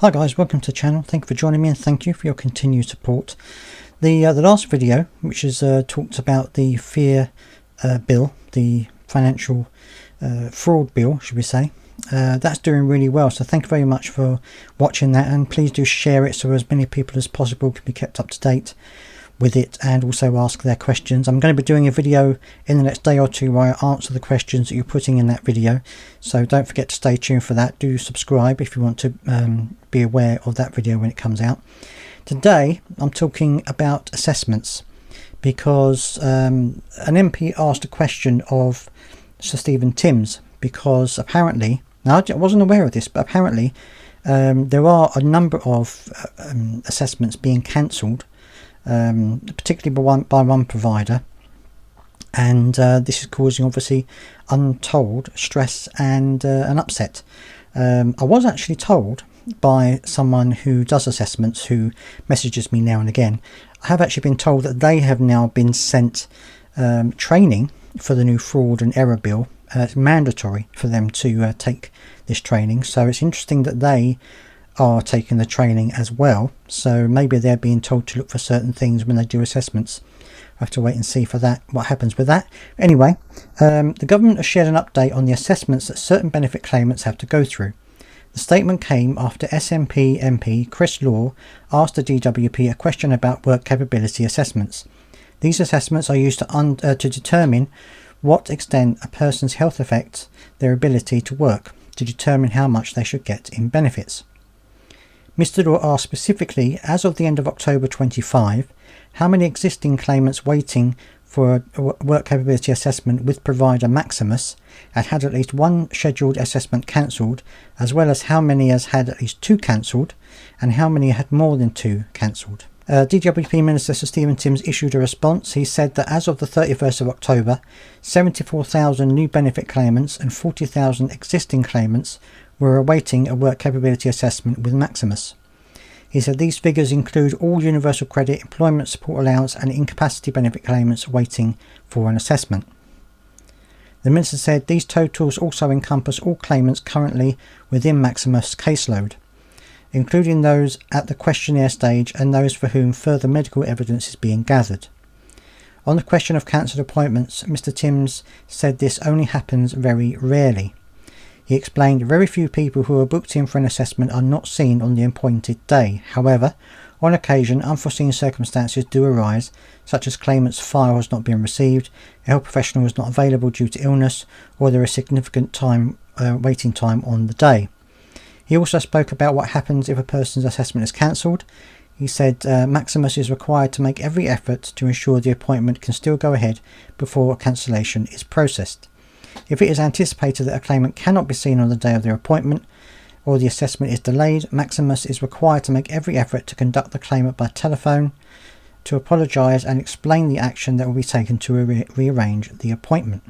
Hi guys, welcome to the channel. Thank you for joining me and thank you for your continued support. The last video, which is talked about the FEAR bill, the financial fraud bill, should we say, that's doing really well. So thank you very much for watching that, and please do share it so as many people as possible can be kept up to date with it and also ask their questions. I'm going to be doing a video in the next day or two where I answer the questions that you're putting in that video, so don't forget to stay tuned for that. Do subscribe if you want to be aware of that video when it comes out. Today I'm talking about assessments because an MP asked a question of Sir Stephen Timms, because apparently, now I wasn't aware of this, but apparently there are a number of assessments being cancelled, particularly by one provider, and this is causing obviously untold stress and an upset. I was actually told by someone who does assessments, who messages me now and again. I have actually been told that they have now been sent training for the new fraud and error bill. It's mandatory for them to take this training, so it's interesting that they are taking the training as well. So maybe they're being told to look for certain things when they do assessments. I have to wait and see for that, what happens with that. Anyway, the government has shared an update on the assessments that certain benefit claimants have to go through. The statement came after SNP MP Chris Law asked the DWP a question about work capability assessments. These assessments are used to determine what extent a person's health affects their ability to work, to determine how much they should get in benefits. Mr. Law asked specifically, as of the end of October 25, how many existing claimants waiting for a work capability assessment with provider Maximus had at least one scheduled assessment cancelled, as well as how many has had at least two cancelled, and how many had more than two cancelled. DWP Minister Sir Stephen Timms issued a response. He said that as of the 31st of October, 74,000 new benefit claimants and 40,000 existing claimants were awaiting a work capability assessment with Maximus. He said these figures include all universal credit, employment support allowance and incapacity benefit claimants waiting for an assessment. The Minister said these totals also encompass all claimants currently within Maximus' caseload, including those at the questionnaire stage and those for whom further medical evidence is being gathered. On the question of cancelled appointments, Mr. Timms said this only happens very rarely. He explained very few people who are booked in for an assessment are not seen on the appointed day. However, on occasion, unforeseen circumstances do arise, such as claimant's file has not been received, a health professional is not available due to illness, or there is significant waiting time on the day. He also spoke about what happens if a person's assessment is cancelled. He said Maximus is required to make every effort to ensure the appointment can still go ahead before cancellation is processed. If it is anticipated that a claimant cannot be seen on the day of their appointment, or the assessment is delayed, Maximus is required to make every effort to conduct the claimant by telephone, to apologise and explain the action that will be taken to rearrange the appointment.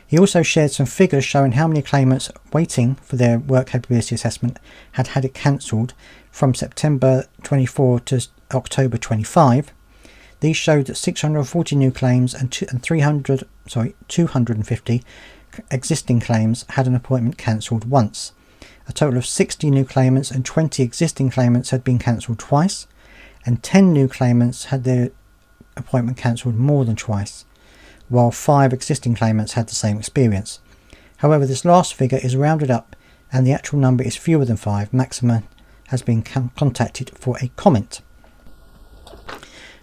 He also shared some figures showing how many claimants waiting for their work capability assessment had it cancelled from September 24 to October 25. These showed that 640 new claims and 250 existing claims had an appointment cancelled once. A total of 60 new claimants and 20 existing claimants had been cancelled twice, and 10 new claimants had their appointment cancelled more than twice, while 5 existing claimants had the same experience. However, this last figure is rounded up and the actual number is fewer than 5. Maxima has been contacted for a comment.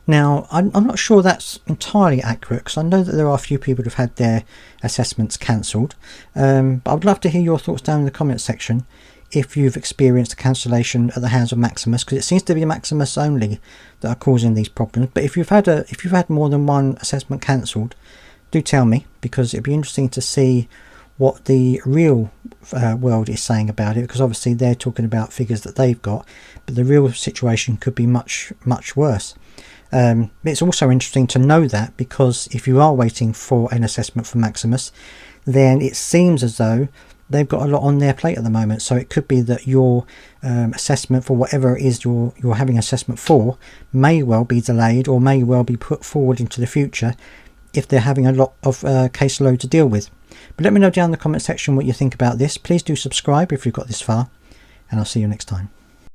Now, I'm not sure that's entirely accurate, because I know that there are a few people who've had their assessments cancelled, but I would love to hear your thoughts down in the comments section if you've experienced a cancellation at the hands of Maximus, because it seems to be Maximus only that are causing these problems. But if you've had more than one assessment cancelled, do tell me, because it'd be interesting to see what the real world is saying about it, because obviously they're talking about figures that they've got, but the real situation could be much worse. It's also interesting to know that, because if you are waiting for an assessment from Maximus, then it seems as though they've got a lot on their plate at the moment. So it could be that your assessment for whatever it is you're having assessment for may well be delayed, or may well be put forward into the future if they're having a lot of caseload to deal with. But let me know down in the comment section what you think about this. Please do subscribe if you've got this far, and I'll see you next time.